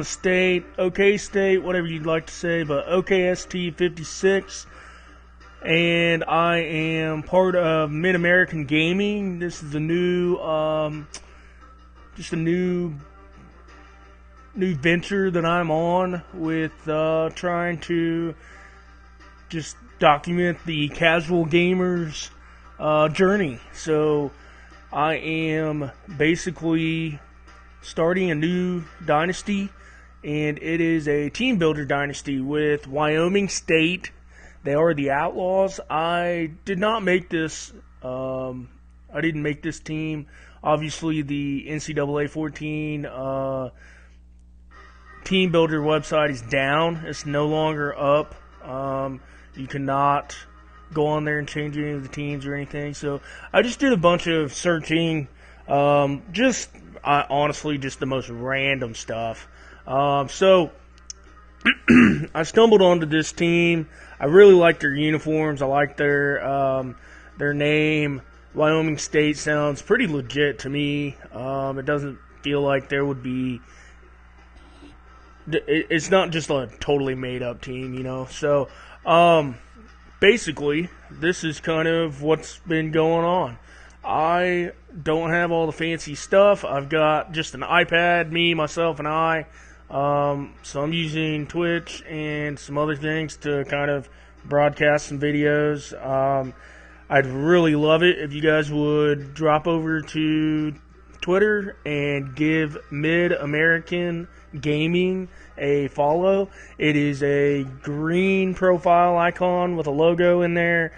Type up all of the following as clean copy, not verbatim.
State, OK State, whatever you'd like to say, but OKST 56. And I am part of Mid-American Gaming. This is a new, just a new venture that I'm on with trying to just document the casual gamer's journey. So I am basically starting a new dynasty, and it is a team builder dynasty with Wyoming State. They are the Outlaws. I did not make this. I didn't make this team. Obviously, the NCAA 14 team builder website is down. It's no longer up. You cannot go on there and change any of the teams or anything. So I just did a bunch of searching. Honestly, just the most random stuff. So I stumbled onto this team. I really like their uniforms. I like their name. Wyoming State sounds pretty legit to me. It doesn't feel like there would be. It's not just a totally made up team, you know. So basically, this is kind of what's been going on. I don't have all the fancy stuff. I've got just an iPad, me, myself, and I. So I'm using Twitch and some other things to kind of broadcast some videos. I'd really love it if you guys would drop over to Twitter and give Mid-American Gaming a follow. It is a green profile icon with a logo in there.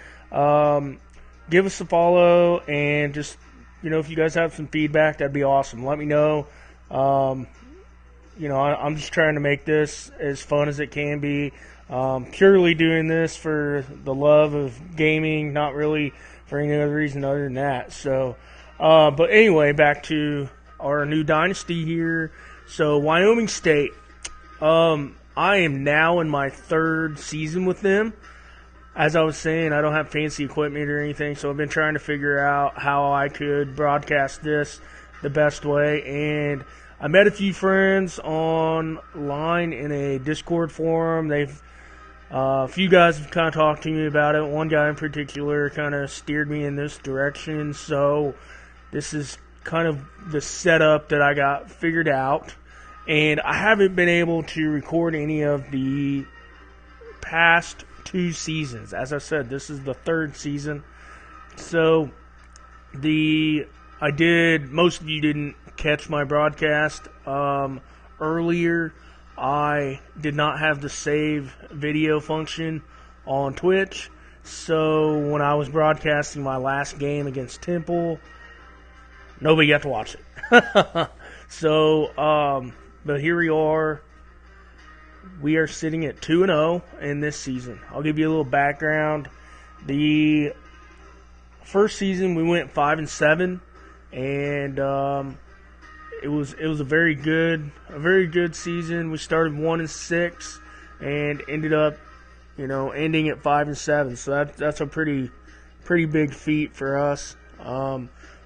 Give us a follow, and just, if you guys have some feedback, that'd be awesome. Let me know. I'm just trying to make this as fun as it can be. Purely doing this for the love of gaming, not really for any other reason other than that. So, but anyway, back to our new dynasty here. So, Wyoming State. I am now in my third season with them. As I was saying, I don't have fancy equipment or anything, so I've been trying to figure out how I could broadcast this the best way. And I met a few friends online in a Discord forum. A few guys have kind of talked to me about it. One guy in particular kind of steered me in this direction. So this is kind of the setup that I got figured out. And I haven't been able to record any of the past 2 seasons. As I said, this is the 3rd season. So most of you didn't catch my broadcast earlier. I did not have the save video function on Twitch. So when I was broadcasting my last game against Temple, nobody got to watch it. So, but here we are. We are sitting at 2-0 in this season. I'll give you a little background. The first season we went 5-7, and it was a very good season. We started 1-6 and ended up, ending at 5-7. So that's a pretty big feat for us.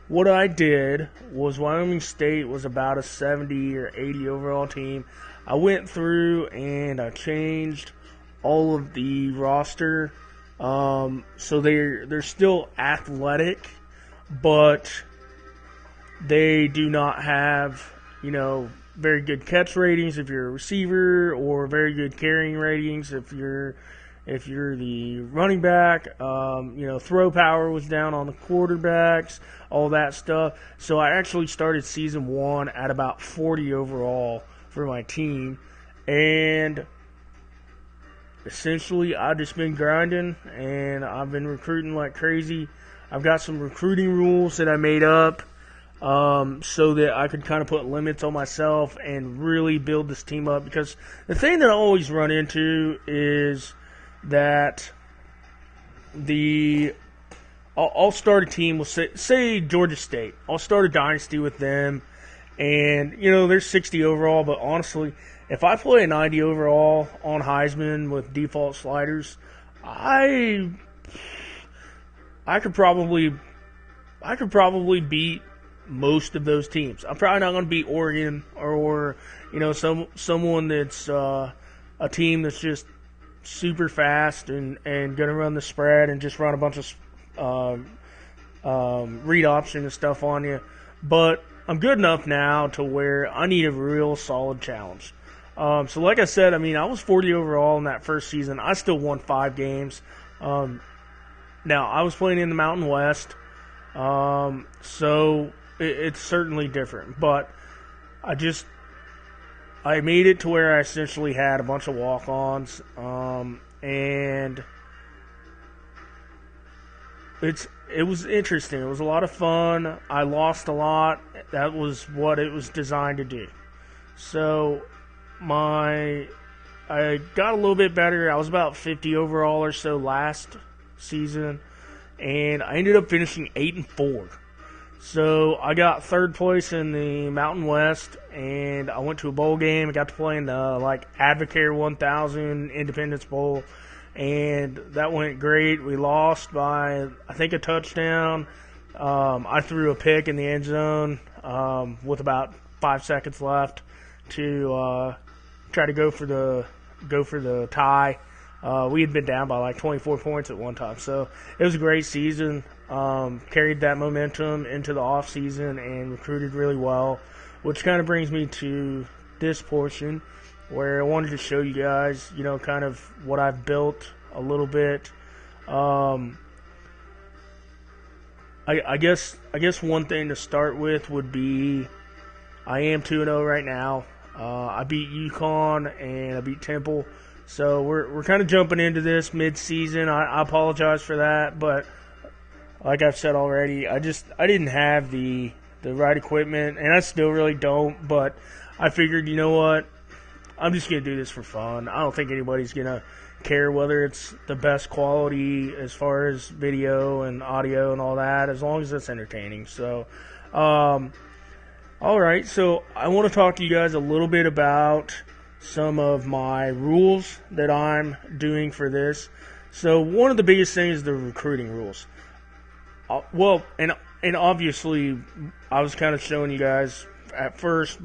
What I did was Wyoming State was about a 70 or 80 overall team. I went through and I changed all of the roster. So they're still athletic, but they do not have, very good catch ratings if you're a receiver, or very good carrying ratings if you're the running back. Throw power was down on the quarterbacks, all that stuff. So I actually started season 1 at about 40 overall for my team, and essentially I've just been grinding, and I've been recruiting like crazy. I've got some recruiting rules that I made up so that I could kind of put limits on myself and really build this team up, because the thing that I always run into is that I'll start a team with, say Georgia State. I'll start a dynasty with them, and they're 60 overall, but honestly, if I play a 90 overall on Heisman with default sliders, I could probably beat most of those teams. I'm probably not going to beat Oregon or someone that's a team that's just super fast and going to run the spread and just run a bunch of read option and stuff on you. But I'm good enough now to where I need a real solid challenge. So like I said, I was 40 overall in that first season. I still won 5 games. Now, I was playing in the Mountain West, so it's certainly different. But I made it to where I essentially had a bunch of walk-ons, and it was interesting. It was a lot of fun. I lost a lot. That was what it was designed to do. So I got a little bit better. I was about 50 overall or so last season, and I ended up finishing 8-4. So I got 3rd place in the Mountain West, and I went to a bowl game. I got to play in the Advocare 1000 Independence Bowl, and that went great. We lost by, I think, a touchdown. I threw a pick in the end zone with about 5 seconds left to try to go for the tie. We had been down by 24 points at one time, so it was a great season. Carried that momentum into the off season and recruited really well, which kind of brings me to this portion where I wanted to show you guys, kind of what I've built a little bit. I guess one thing to start with would be I am 2-0 right now. I beat UConn and I beat Temple. So we're kind of jumping into this mid-season. I apologize for that, but like I've said already, I didn't have the right equipment, and I still really don't. But I figured, you know what, I'm just gonna do this for fun. I don't think anybody's gonna care whether it's the best quality as far as video and audio and all that, as long as it's entertaining. So, all right. So I want to talk to you guys a little bit about some of my rules that I'm doing for this. So one of the biggest things is the recruiting rules. And obviously I was kind of showing you guys at first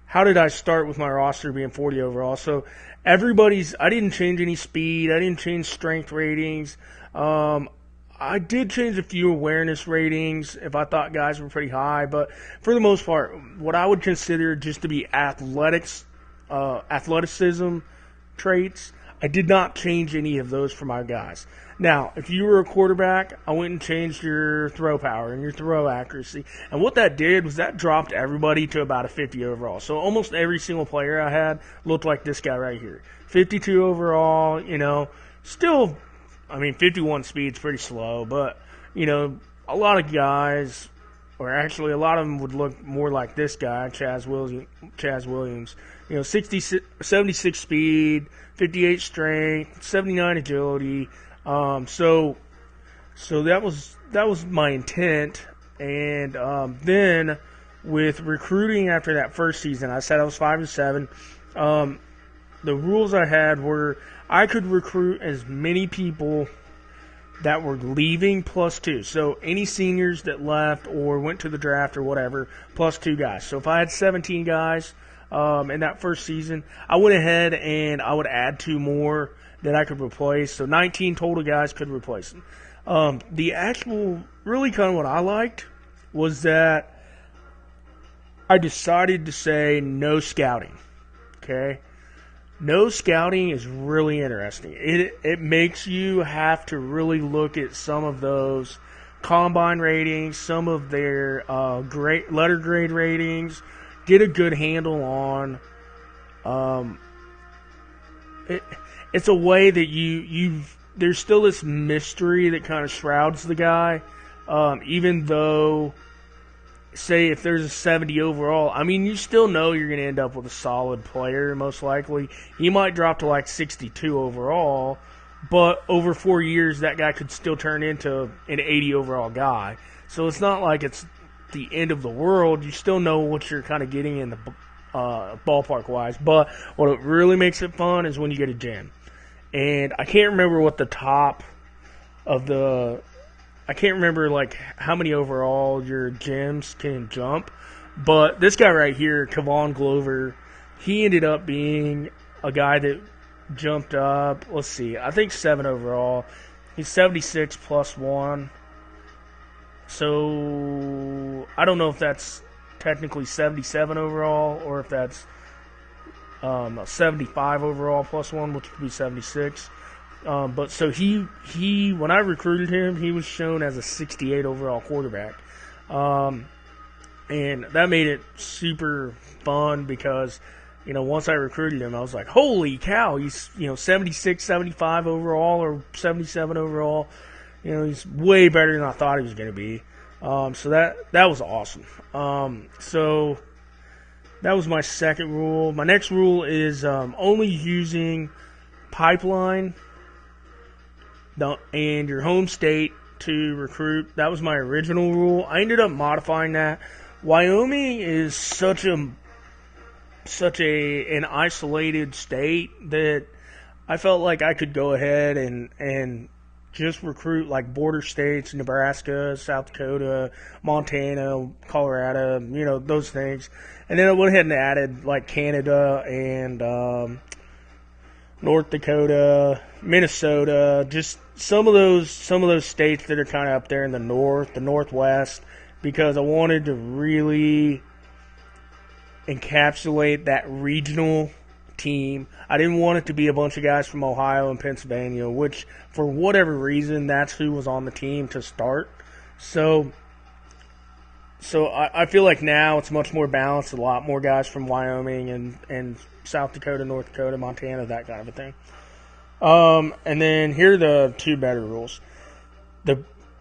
how did I start with my roster being 40 overall. So I didn't change any speed. I didn't change strength ratings. I did change a few awareness ratings if I thought guys were pretty high, but for the most part, what I would consider just to be athleticism traits, I did not change any of those for my guys. Now, if you were a quarterback, I went and changed your throw power and your throw accuracy. And what that did was that dropped everybody to about a 50 overall. So almost every single player I had looked like this guy right here. 52 overall, still, 51 speed's pretty slow, but, a lot of guys, or actually a lot of them would look more like this guy, Chaz Williams. 76 speed, 58 strength, 79 agility. So that was my intent, and then with recruiting after that first season, I said I was 5-7. The rules I had were I could recruit as many people that were leaving plus 2. So any seniors that left or went to the draft or whatever, plus 2 guys. So if I had 17 guys in that first season, I went ahead and I would add 2 more that I could replace. So 19 total guys could replace them. The actual, really kind of what I liked was that I decided to say no scouting. Okay? No scouting is really interesting. It makes you have to really look at some of those combine ratings, some of their letter grade ratings, get a good handle on. It's a way that there's still this mystery that kind of shrouds the guy, even though, say, if there's a 70 overall, you still know you're going to end up with a solid player, most likely. He might drop to 62 overall, but over 4 years, that guy could still turn into an 80 overall guy. So it's not like it's the end of the world. You still know what you're kind of getting in the ballpark-wise. But what really makes it fun is when you get a gem. And I can't remember what the top of the I can't remember like how many overall your gyms can jump, but this guy right here, Kevon Glover, he ended up being a guy that jumped up. Let's see, I think 7 overall. He's 76 plus 1. So I don't know if that's technically 77 overall or if that's 75 overall plus 1, which would be 76. But so he when I recruited him, he was shown as a 68 overall quarterback. And that made it super fun because, once I recruited him, I was like, holy cow, he's, 76, 75 overall or 77 overall. He's way better than I thought he was going to be. So that was awesome. So that was my second rule. My next rule is only using pipeline and your home state to recruit. That was my original rule. I ended up modifying that. Wyoming is such an isolated state that I felt like I could go ahead and just recruit like border states, Nebraska, South Dakota, Montana, Colorado, those things. And then I went ahead and added like Canada and North Dakota, Minnesota, just some of those states that are kind of up there in the north, the northwest, because I wanted to really encapsulate that regional team. I didn't want it to be a bunch of guys from Ohio and Pennsylvania, which for whatever reason, that's who was on the team to start. So I feel like now it's much more balanced, a lot more guys from Wyoming and South Dakota, North Dakota, Montana, that kind of a thing. And then here are the 2 better rules.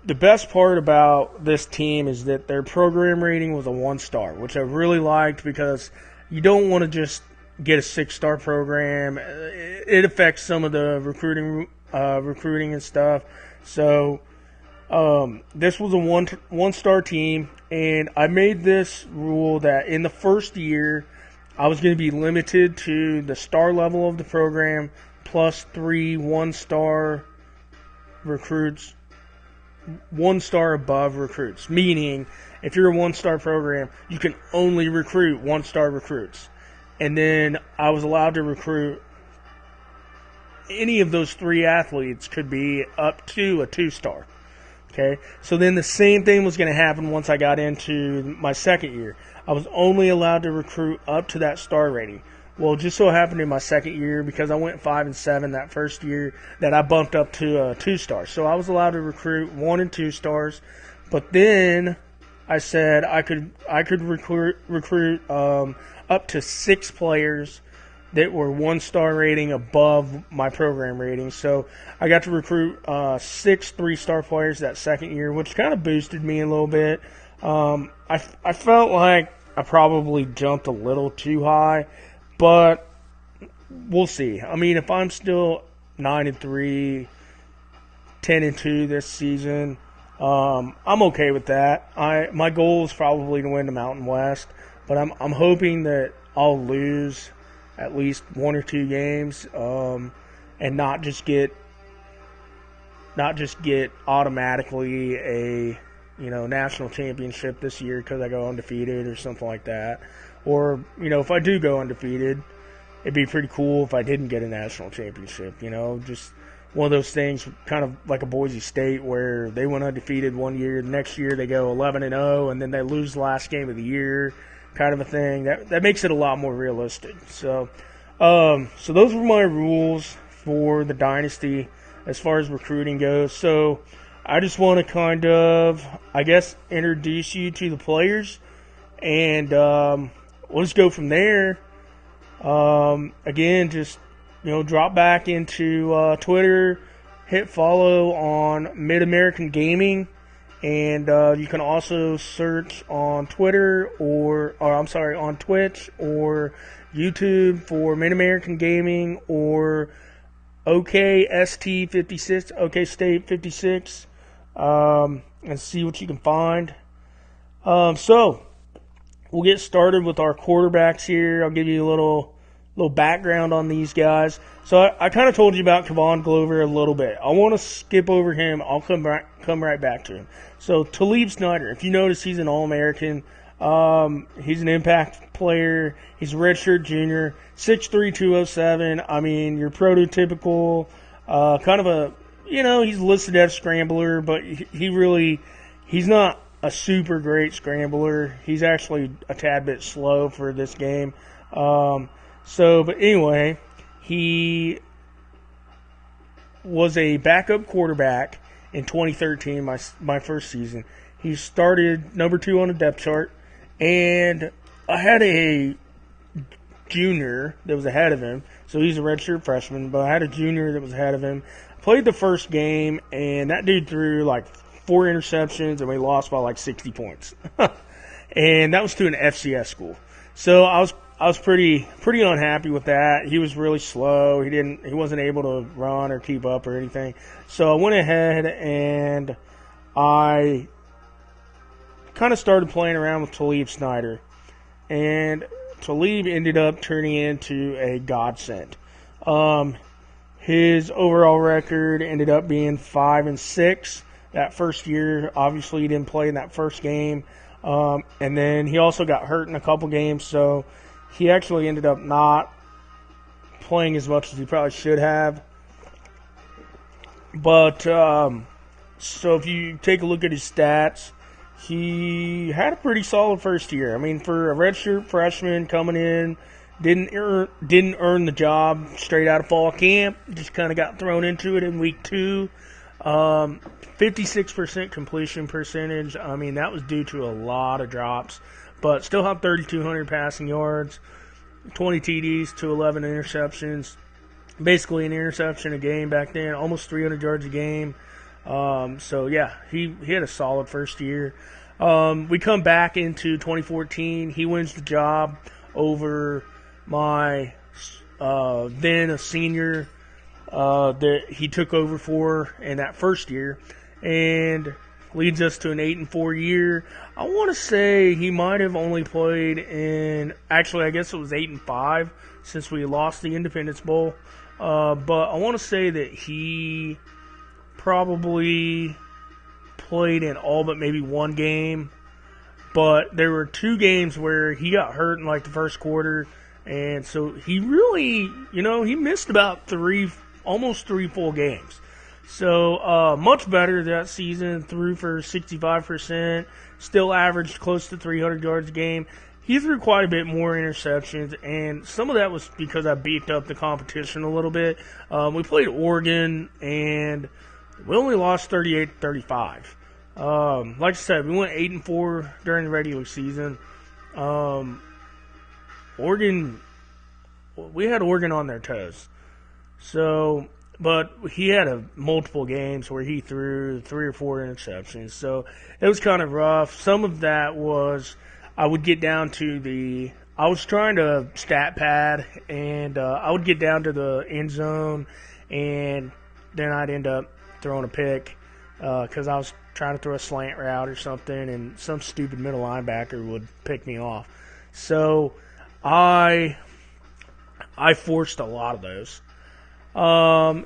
The best part about this team is that their program rating was a 1-star, which I really liked because you don't want to just get a 6-star program. It affects some of the recruiting and stuff. So this was a 1-star team, and I made this rule that in the first year I was going to be limited to the star level of the program plus 3 1-star recruits, 1-star above recruits. Meaning, if you're a 1-star program, you can only recruit 1-star recruits. And then I was allowed to recruit any of those 3 athletes could be up to a 2-star. Okay, so then the same thing was going to happen once I got into my second year. I was only allowed to recruit up to that star rating. Well, just so happened in my second year, because I went 5-7 that first year, that I bumped up to a 2-star. So I was allowed to recruit 1 and 2 stars, but then I said I could recruit up to 6 players that were 1-star rating above my program rating. So I got to recruit 6 3-star players that second year, which kind of boosted me a little bit. I felt like I probably jumped a little too high, but we'll see. I mean, if I'm still 9-3, 10-2 this season, I'm okay with that. My goal is probably to win the Mountain West, but I'm hoping that I'll lose at least 1 or 2 games, and not just get automatically a national championship this year because I go undefeated or something like that. Or if I do go undefeated, it'd be pretty cool if I didn't get a national championship. Just one of those things, kind of like a Boise State where they went undefeated one year, the next year they go 11-0, and then they lose the last game of the year, kind of a thing. That makes it a lot more realistic. So those were my rules for the Dynasty as far as recruiting goes. So I just want to kind of, I guess, introduce you to the players, and we'll just go from there. Again, just drop back into Twitter, hit follow on Mid-American Gaming, and you can also search on Twitter on Twitch or YouTube for Mid-American Gaming or OKST56, OK State 56, and see what you can find. So we'll get started with our quarterbacks here. I'll give you a little little background on these guys. So I kind of told you about Kevon Glover a little bit. I want to skip over him. I'll come right back to him. So Talib Snyder, if you notice, he's an All-American. He's an impact player. He's a redshirt junior, 6'3", 207. I mean, your prototypical kind of a, he's listed as scrambler, but he's not a super great scrambler. He's actually a tad bit slow for this game. But anyway, he was a backup quarterback in 2013, my first season. He started number 2 on the depth chart, and I had a junior that was ahead of him. So he's a redshirt freshman, but I had a junior that was ahead of him. Played the first game, and that dude threw like 4 interceptions, and we lost by like 60 points. And that was to an FCS school. So I was pretty unhappy with that. He was really slow. He wasn't able to run or keep up or anything. So I went ahead and I kind of started playing around with Talib Snyder. And Talib ended up turning into a godsend. His overall record ended up being 5-6 that first year. Obviously, he didn't play in that first game. And then he also got hurt in a couple games, so he actually ended up not playing as much as he probably should have. But, so if you take a look at his stats, he had a pretty solid first year. I mean, for a redshirt freshman coming in, didn't earn the job straight out of fall camp. Just kind of got thrown into it in week 2. 56% completion percentage. I mean, that was due to a lot of drops, but still had 3,200 passing yards, 20 TDs to 11 interceptions. Basically an interception a game back then, almost 300 yards a game. So yeah, he had a solid first year. We come back into 2014. He wins the job over my then a senior that he took over for in that first year, and leads us to an 8-4 year. I want to say he might have only played in, actually I guess it was 8-5 since we lost the Independence Bowl. But I want to say that he probably played in all but maybe one game. But there were 2 games where he got hurt in like the first quarter, and so he really, he missed about almost 3 full games. So much better that season. Threw for 65%, still averaged close to 300 yards a game. He threw quite a bit more interceptions, and some of that was because I beefed up the competition a little bit. We played Oregon, and we only lost 38-35. Like I said, we went 8-4 during the regular season. Oregon, we had Oregon on their toes. So, but he had multiple games where he threw 3 or 4 interceptions. So it was kind of rough. Some of that was I would get down to I was trying to stat pad, and I would get down to the end zone, and then I'd end up throwing a pick because I was trying to throw a slant route or something, and some stupid middle linebacker would pick me off. So I forced a lot of those. So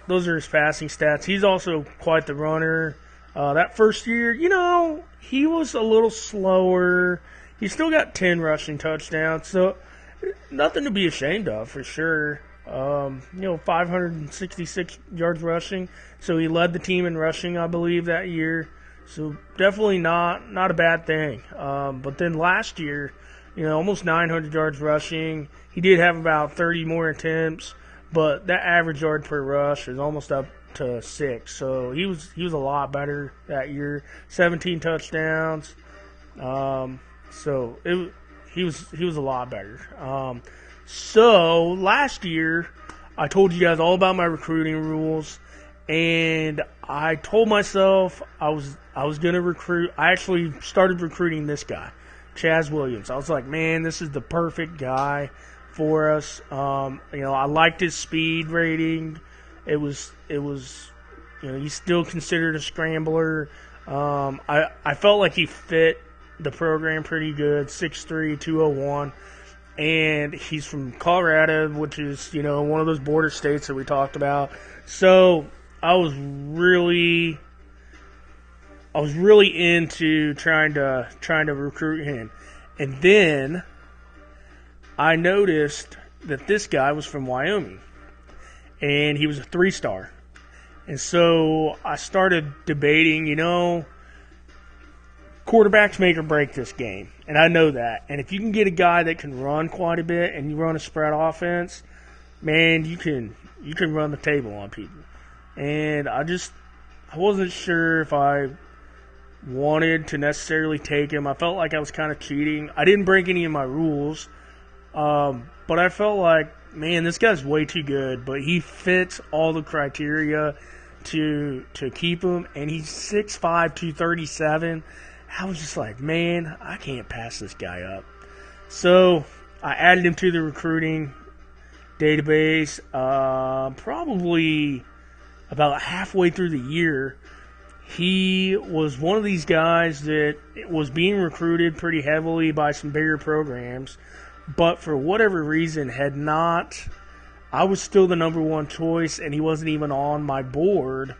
those are his passing stats. He's also quite the runner. That first year, he was a little slower. He still got 10 rushing touchdowns, so nothing to be ashamed of for sure. 566 yards rushing. So he led the team in rushing, I believe, that year. So definitely not a bad thing. But then last year, almost 900 yards rushing. He did have about 30 more attempts, but that average yard per rush is almost up to 6. So he was a lot better that year. 17 touchdowns. So he was a lot better. So last year, I told you guys all about my recruiting rules, and I told myself I was going to recruit. I actually started recruiting this guy, Chaz Williams. I was like, man, this is the perfect guy for us. I liked his speed rating. It was he's still considered a scrambler. I felt like he fit the program pretty good. 6'3", 201. and he's from Colorado, which is, one of those border states that we talked about. So I was really into trying to recruit him. And then I noticed that this guy was from Wyoming, and he was a 3-star. And so I started debating, quarterbacks make or break this game, and I know that. And if you can get a guy that can run quite a bit and you run a spread offense, man, you can run the table on people. And I wasn't sure if I wanted to necessarily take him. I felt like I was kind of cheating. I didn't break any of my rules, but I felt like, man, this guy's way too good. But he fits all the criteria to keep him, and he's 6'5", 237. I was just like, man, I can't pass this guy up. So I added him to the recruiting database probably about halfway through the year. He was one of these guys that was being recruited pretty heavily by some bigger programs, but for whatever reason had not. I was still the number 1 choice, and he wasn't even on my board.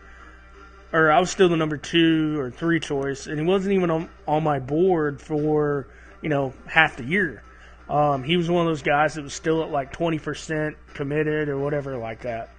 Or I was still the number 2 or 3 choice, and he wasn't even on my board for, half the year. He was one of those guys that was still at like 20% committed or whatever like that.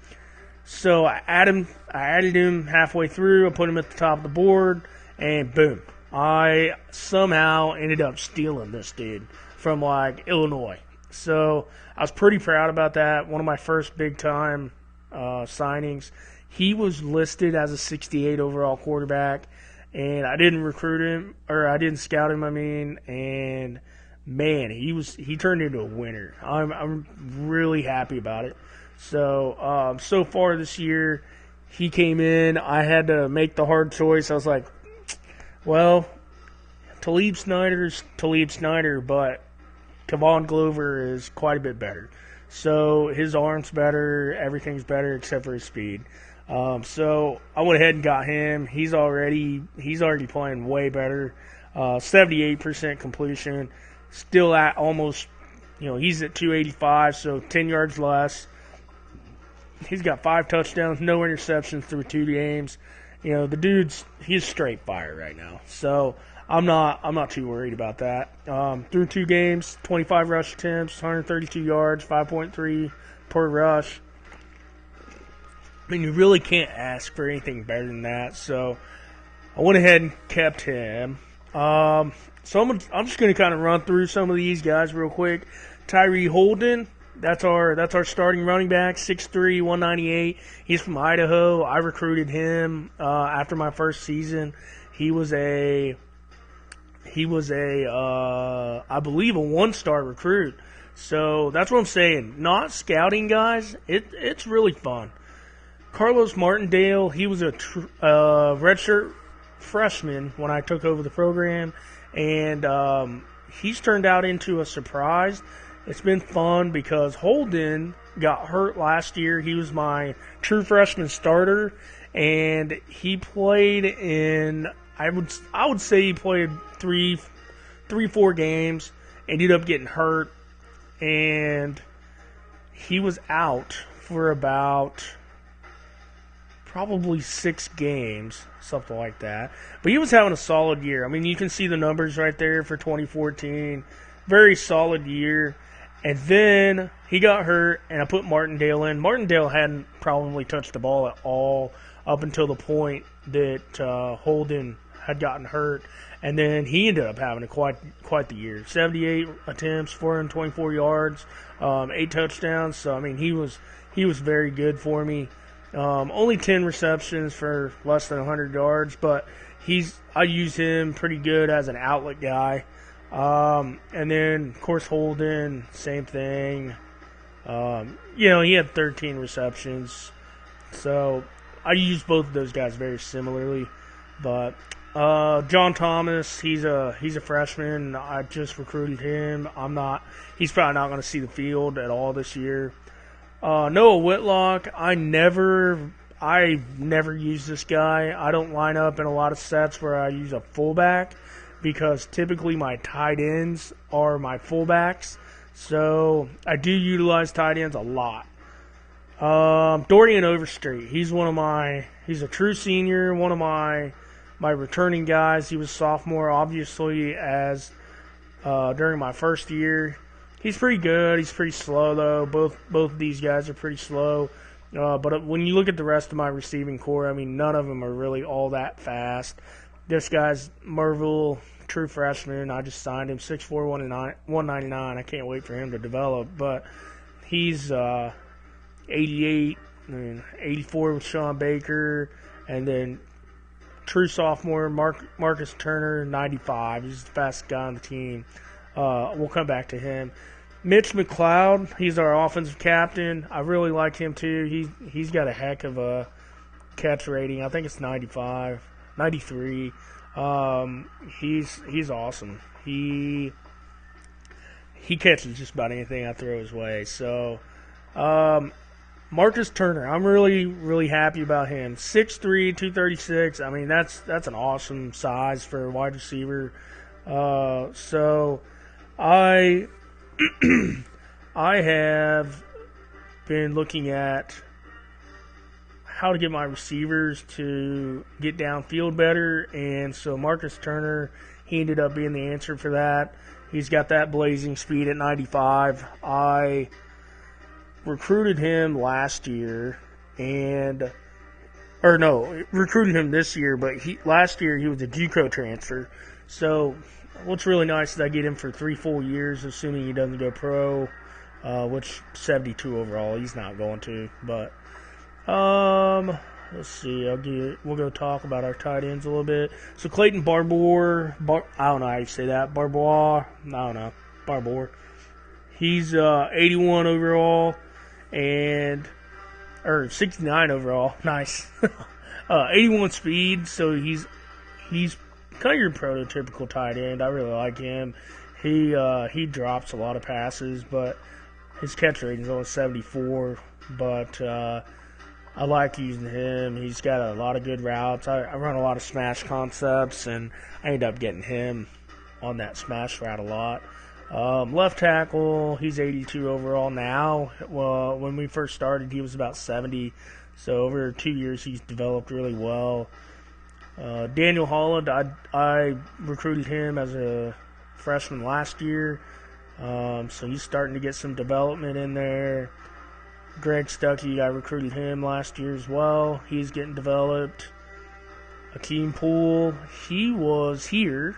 So I added him halfway through. I put him at the top of the board, and boom. I somehow ended up stealing this dude from like Illinois. So I was pretty proud about that. One of my first big-time signings. He was listed as a 68 overall quarterback, and I didn't recruit him, or I didn't scout him, and man, he turned into a winner. I'm really happy about it. So, so far this year, he came in. I had to make the hard choice. I was like, well, Talib Snyder's Talib Snyder, but Kevon Glover is quite a bit better. So his arm's better, everything's better except for his speed. So I went ahead and got him. He's already playing way better. 78% completion, still at almost, he's at 285, so 10 yards less. He's got 5 touchdowns, no interceptions through 2 games. The he's straight fire right now. So I'm not too worried about that. Through 2 games, 25 rush attempts, 132 yards, 5.3 per rush. You really can't ask for anything better than that. So I went ahead and kept him. So I'm just going to kind of run through some of these guys real quick. Tyree Holden, that's our starting running back, 6'3", 198. He's from Idaho. I recruited him after my first season. He was a I believe a 1-star recruit. So that's what I'm saying. Not scouting guys, it's really fun. Carlos Martindale, he was a redshirt freshman when I took over the program, and he's turned out into a surprise. It's been fun because Holden got hurt last year. He was my true freshman starter, and he played in, I would say he played 4 games, ended up getting hurt, and he was out for about probably 6 games, something like that. But he was having a solid year. You can see the numbers right there for 2014. Very solid year. And then he got hurt, and I put Martindale in. Martindale hadn't probably touched the ball at all up until the point that Holden had gotten hurt. And then he ended up having quite the year. 78 attempts, 424 yards, 8 touchdowns. So, he was very good for me. Only 10 receptions for less than 100 yards, but I use him pretty good as an outlet guy. And then, of course, Holden, same thing. He had 13 receptions. So I use both of those guys very similarly. But John Thomas, he's a freshman. I just recruited him. He's probably not going to see the field at all this year. Noah Whitlock, I never use this guy. I don't line up in a lot of sets where I use a fullback because typically my tight ends are my fullbacks. So I do utilize tight ends a lot. Dorian Overstreet. He's a true senior, one of my returning guys. He was sophomore, obviously, as during my first year. He's pretty good. He's pretty slow, though. Both of these guys are pretty slow. But when you look at the rest of my receiving core, I mean, none of them are really all that fast. This guy's Merville, true freshman. I just signed him, 6'4", 199. I can't wait for him to develop. But he's 88, 84 with Sean Baker, and then true sophomore Marcus Turner, 95. He's the fastest guy on the team. We'll come back to him. Mitch McLeod, he's our offensive captain. I really like him too. He's got a heck of a catch rating. I think it's 95, 93. He's awesome. He catches just about anything I throw his way. So Marcus Turner, I'm really, really happy about him. 6'3", 236. I mean, that's an awesome size for a wide receiver. So I have been looking at how to get my receivers to get downfield better, and so Marcus Turner, he ended up being the answer for that. He's got that blazing speed at 95. I recruited him last year, recruited him this year, but last year he was a JUCO transfer. So what's really nice is I get him for 3 full years, assuming he doesn't go pro, which 72 overall. He's not going to, but let's see. We'll go talk about our tight ends a little bit. So Clayton Barbour, I don't know how you say that. Barbour, I don't know. Barbour. He's 81 overall or 69 overall. Nice. 81 speed, so he's kind of your prototypical tight end. I really like him. He drops a lot of passes, but his catch rating is only 74. But I like using him. He's got a lot of good routes. I run a lot of smash concepts, and I end up getting him on that smash route a lot. Left tackle, he's 82 overall now. Well, when we first started, he was about 70. So over 2 years, he's developed really well. Daniel Holland, I recruited him as a freshman last year. So he's starting to get some development in there. Greg Stuckey, I recruited him last year as well. He's getting developed. Akeem Poole, he was here.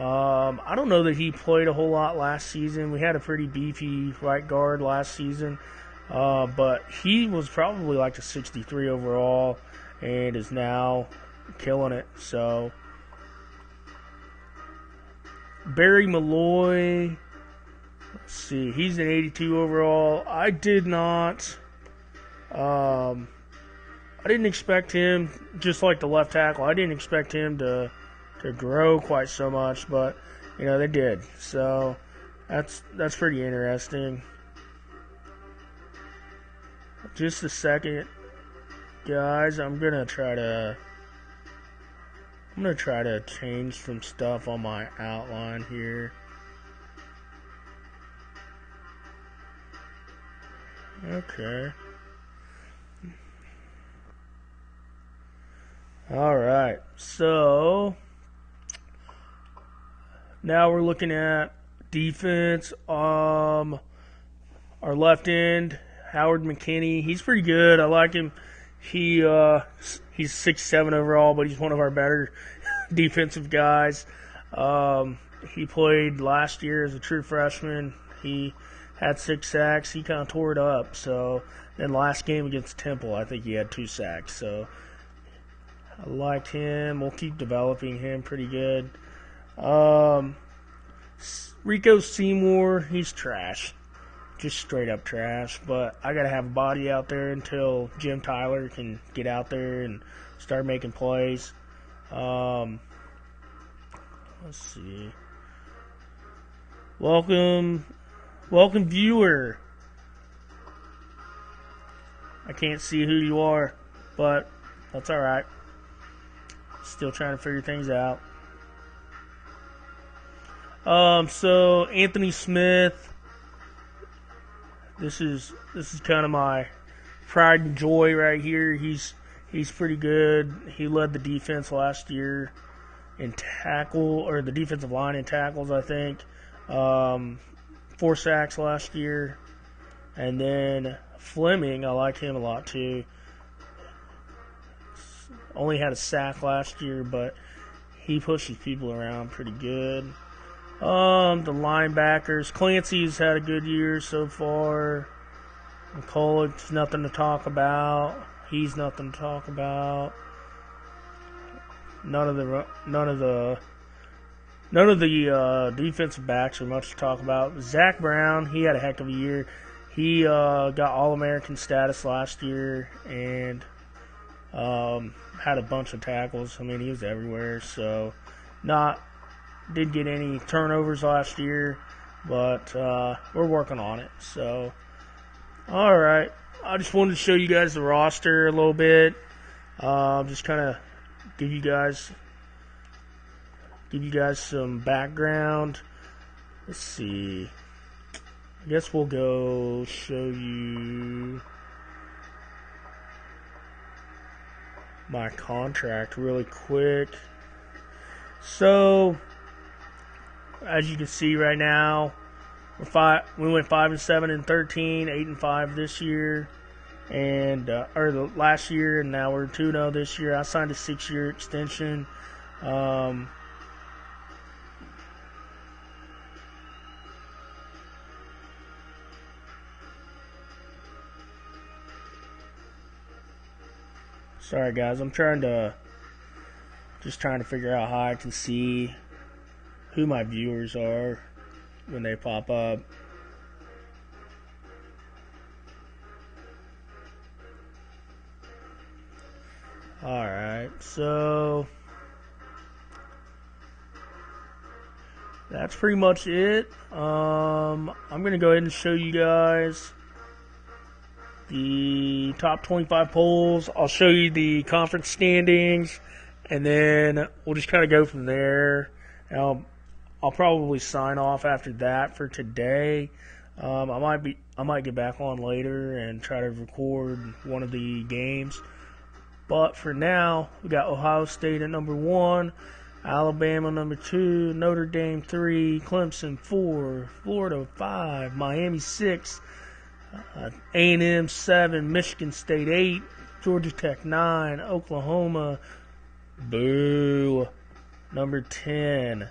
I don't know that he played a whole lot last season. We had a pretty beefy right guard last season. But he was probably like a 63 overall and is now killing it. So Barry Malloy, let's see, he's an 82 overall. I didn't expect him, just like the left tackle, I didn't expect him to grow quite so much, but they did. So that's pretty interesting. Just a second, guys. I'm gonna try to change some stuff on my outline here. Okay. All right. So now we're looking at defense. Our left end, Howard McKinney. He's pretty good. I like him. He's 6'7" overall, but he's one of our better defensive guys. He played last year as a true freshman. He had 6 sacks. He kind of tore it up. So then last game against Temple, I think he had 2 sacks. So I liked him. We'll keep developing him pretty good. Rico Seymour, he's trash. Just straight up trash. But I got to have a body out there until Jim Tyler can get out there and start making plays. Let's see. Welcome, viewer. I can't see who you are, but that's all right. Still trying to figure things out. So Anthony Smith, this is kind of my pride and joy right here. He's pretty good. He led the defense last year in the defensive line in tackles, I think. 4 sacks last year. And then Fleming, I like him a lot too. Only had a sack last year, but he pushes people around pretty good. The linebackers, Clancy's had a good year so far. McCullough's nothing to talk about. He's nothing to talk about. None of the defensive backs are much to talk about. Zach Brown, he had a heck of a year. He got All-American status last year and had a bunch of tackles. I mean, he was everywhere. So, didn't get any turnovers last year, but we're working on it. So, all right. I just wanted to show you guys the roster a little bit. Just kind of give you guys some background. Let's see. I guess we'll go show you my contract really quick. So, as you can see right now, we went 5-7 and 13, 8-5 this year, and or the last year, and now we're 2-0 this year. I signed a 6-year extension. Sorry guys, I'm trying to figure out how I can see who my viewers are when they pop up. Alright, so that's pretty much it. I'm going to go ahead and show you guys the top 25 polls. I'll show you the conference standings, and then we'll just kind of go from there. I'll probably sign off after that for today. I might get back on later and try to record one of the games. But for now, we got Ohio State at number 1, Alabama number 2, Notre Dame 3, Clemson 4, Florida 5, Miami 6, A&M 7, Michigan State 8, Georgia Tech 9, Oklahoma, boo, number 10,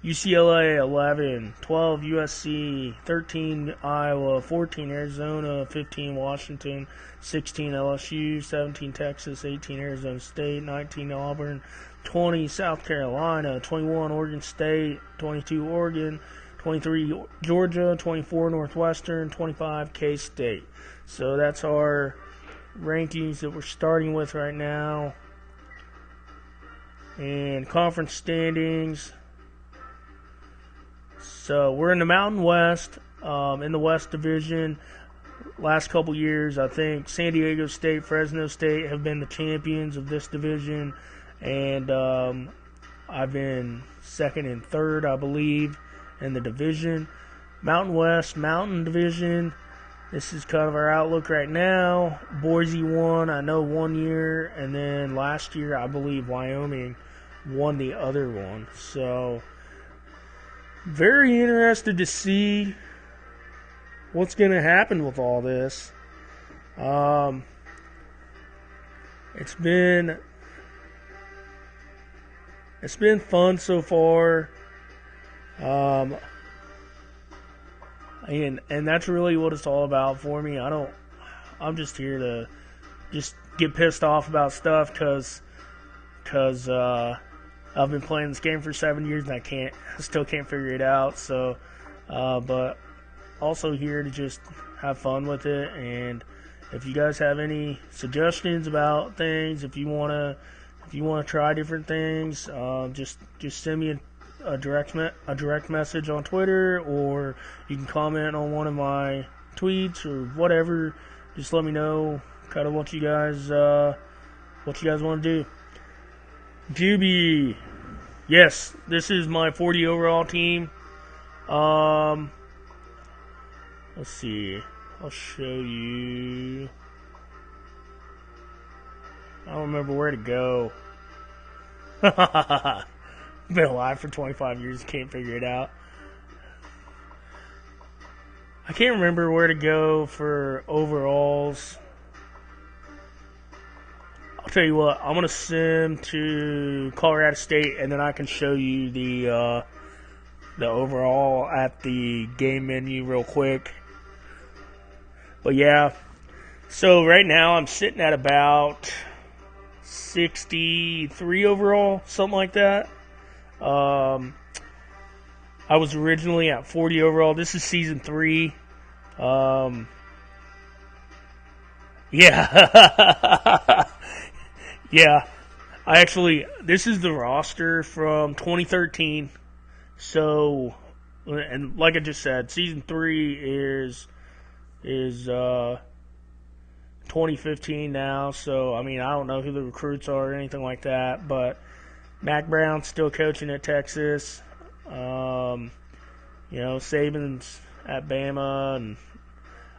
UCLA 11, 12 USC, 13 Iowa, 14 Arizona, 15 Washington, 16 LSU, 17 Texas, 18 Arizona State, 19 Auburn, 20 South Carolina, 21 Oregon State, 22 Oregon, 23 Georgia, 24 Northwestern, 25 K-State. So that's our rankings that we're starting with right now. And conference standings. So we're in the Mountain West, in the West Division. Last couple years, I think San Diego State, Fresno State have been the champions of this division. And I've been second and third, I believe, in the division. Mountain West, Mountain Division. This is kind of our outlook right now. Boise won, I know, 1 year. And then last year, I believe Wyoming won the other one. So, very interested to see what's going to happen with all this. It's been fun so far. And that's really what it's all about for me. I'm just here to just get pissed off about stuff because I've been playing this game for 7 years and I still can't figure it out. So, but also here to just have fun with it. And if you guys have any suggestions about things, if you wanna try different things, just send me a direct message on Twitter, or you can comment on one of my tweets or whatever. Just let me know kind of what you guys want to do. Juby, yes, this is my 40 overall team. Let's see, I'll show you. I don't remember where to go. Been alive for 25 years, can't figure it out. I can't remember where to go for overalls. I'll tell you what, I'm gonna sim to Colorado State, and then I can show you the overall at the game menu real quick. But yeah, so right now I'm sitting at about 63 overall, something like that. I was originally at 40 overall. This is season 3. Yeah. Yeah. This is the roster from 2013. So, and like I just said, season 3 is 2015 now. So, I mean, I don't know who the recruits are or anything like that, but Mac Brown's still coaching at Texas. Saban's at Bama, and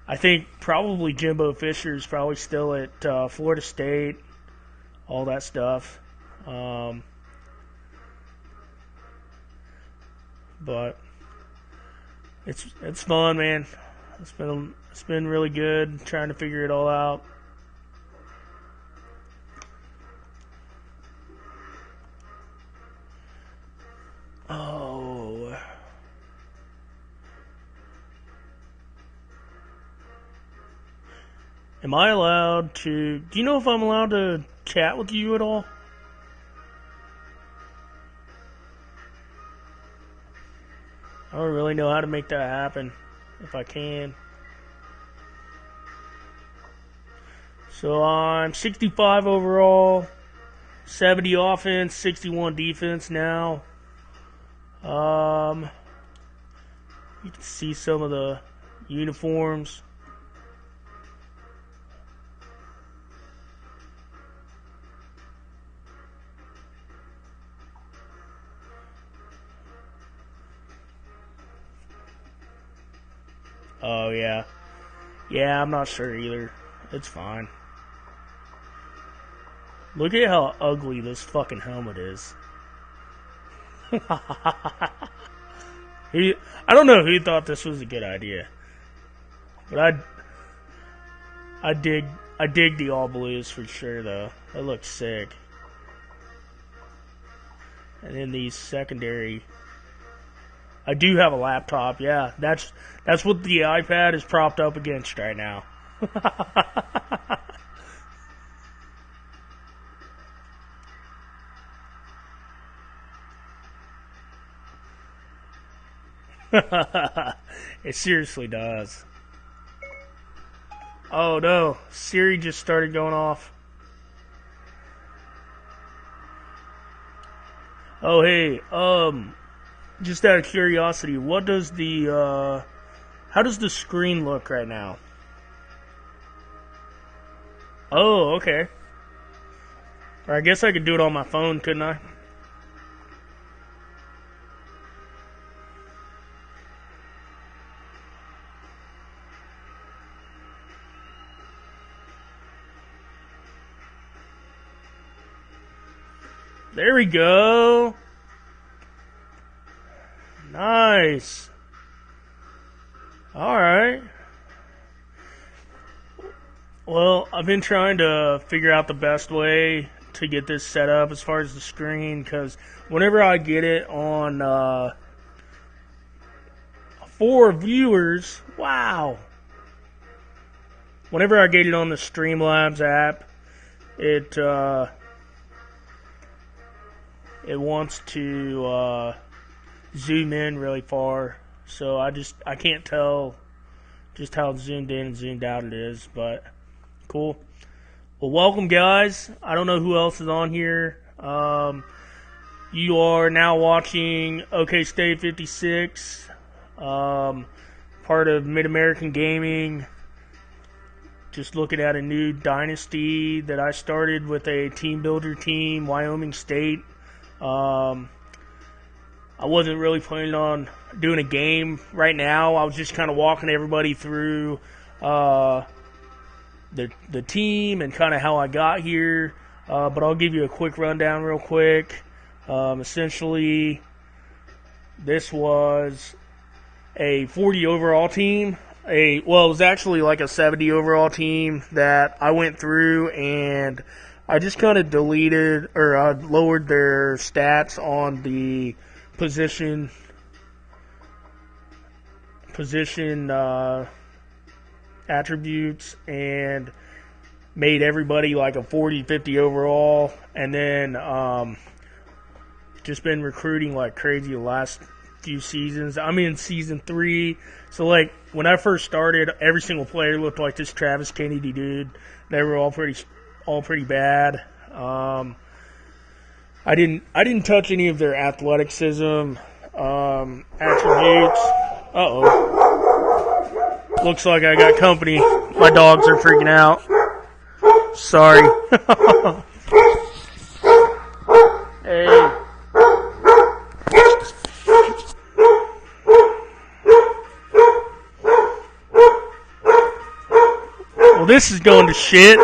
I think probably Jimbo Fisher's probably still at Florida State, all that stuff. But it's fun, man. It's been really good trying to figure it all out. Oh. Am I allowed to... Do you know if I'm allowed to chat with you at all? I don't really know how to make that happen, if I can. So I'm 65 overall, 70 offense, 61 defense now. You can see some of the uniforms. Oh, yeah. Yeah, I'm not sure either. It's fine. Look at how ugly this fucking helmet is. I don't know who thought this was a good idea. But I dig the all blues for sure though. That looks sick. And then these secondary, I do have a laptop, yeah. That's what the iPad is propped up against right now. It seriously does. Oh no, Siri just started going off. Oh hey, just out of curiosity, how does the screen look right now? Oh, okay. Or I guess I could do it on my phone, couldn't I? There we go. Nice. Alright. Well, I've been trying to figure out the best way to get this set up as far as the screen, because whenever I get it on for viewers, wow. Whenever I get it on the Streamlabs app, it wants to zoom in really far, so I can't tell just how zoomed in and zoomed out it is, but cool. Well, welcome guys. I don't know who else is on here. You are now watching OK State 56, part of Mid-American Gaming. Just looking at a new Dynasty that I started with a team builder team, Wyoming State. I wasn't really planning on doing a game right now. I was just kind of walking everybody through the team and kind of how I got here. But I'll give you a quick rundown real quick. Essentially, this was a 40 overall team. It was actually like a 70 overall team that I went through, and I just kind of deleted or lowered their stats on the position attributes and made everybody like a 40, 50 overall, and then just been recruiting like crazy the last few seasons. I'm in season 3, so like when I first started, every single player looked like this Travis Kennedy dude. They were all pretty bad. I didn't touch any of their athleticism attributes. Looks like I got company. My dogs are freaking out. Sorry. Hey. Well, this is going to shit.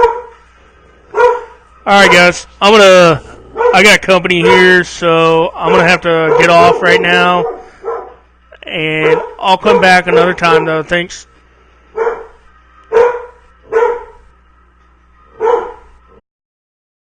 Alright, guys. I got company here, so I'm going to have to get off right now. And I'll come back another time, though. Thanks